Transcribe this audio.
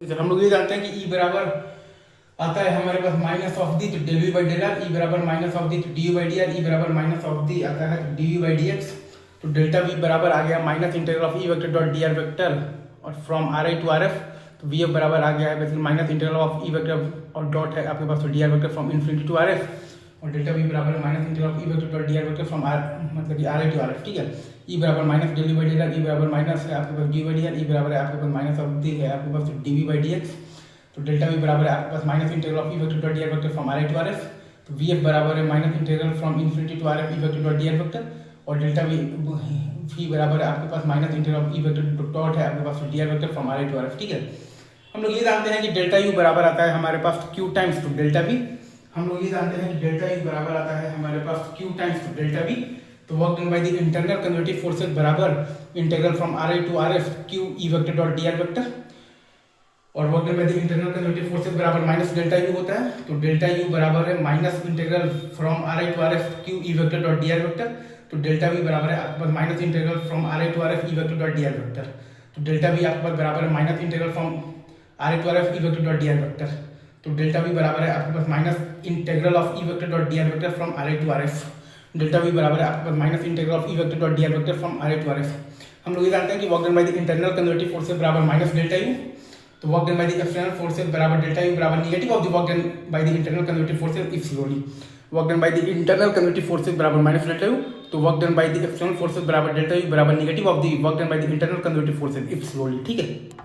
Sir हम लोग ये जानते हैं कि ई बराबर आता है हमारे पास माइनस ऑफ दी, तो del V by del R, E बराबर माइनस ऑफ दी तो D U by D R, E बराबर माइनस ऑफ दी आता है D U by D X. तो डेल्टा वी बराबर आ गया minus integral of E vector dot D R vector और from R I to R F. तो V F बराबर आ गया है basically minus integral of E vector और डॉट है आपके पास तो D R vector from infinity to R F, और डेल्टा वी बराबर minus integral of E vector dot D R vector from R मतलब कि R I to R F. ठीक है, ई बराबर minus del V by del R, E बराबर minus है आपके पास D by D R, E बराबर है आपके पास माइनस ऑफ दी है आपके पास D V by D X. तो डेल्टा वी बराबर है आपके पास minus integral of E vector dot D R vector from R I to R F. तो वी एफ बराबर है minus integral from infinity to R F E vector dot D R vector, और delta V बराबर है आपके पास minus integral of E vector dot है आपके पास D R vector from R I to R F. ठीक है, हम लोग ये जानते हैं कि डेल्टा यू बराबर आता है हमारे पास Q times to delta V. हम लोग ये जानते हैं कि डेल्टा यू बराबर आता है हमारे पास Q times to delta V. तो work done by the internal conservative forces बराबर integral from R I to R F Q E vector dot D R vector, और work done by the internal conservative forces बराबर minus delta U होता है। तो delta U बराबर है minus integral from R I to R F Q E vector dot D R vector. तो delta V बराबर है आपके पास minus integral from R I to R F E vector dot D R vector. तो delta V आपके पास बराबर है minus integral from R I to R F E vector dot D R vector. तो डेल्टा वी बराबर है आपके पास minus integral of E vector dot D R vector from R I to R F. Delta V बराबर है आपके पास minus integral of E vector dot D R vector from R I to R F. हम लोग ये जानते हैं कि work done by the internal conservative forces बराबर माइनस डेल्टा यू। तो work done by the external forces बराबर delta U बराबर negative of the work done by the internal conservative forces if slowly. Work done by the internal conservative forces बराबर minus delta U. तो work done by the external forces बराबर delta U बराबर negative of the work done by the internal conservative forces if slowly. ठीक है।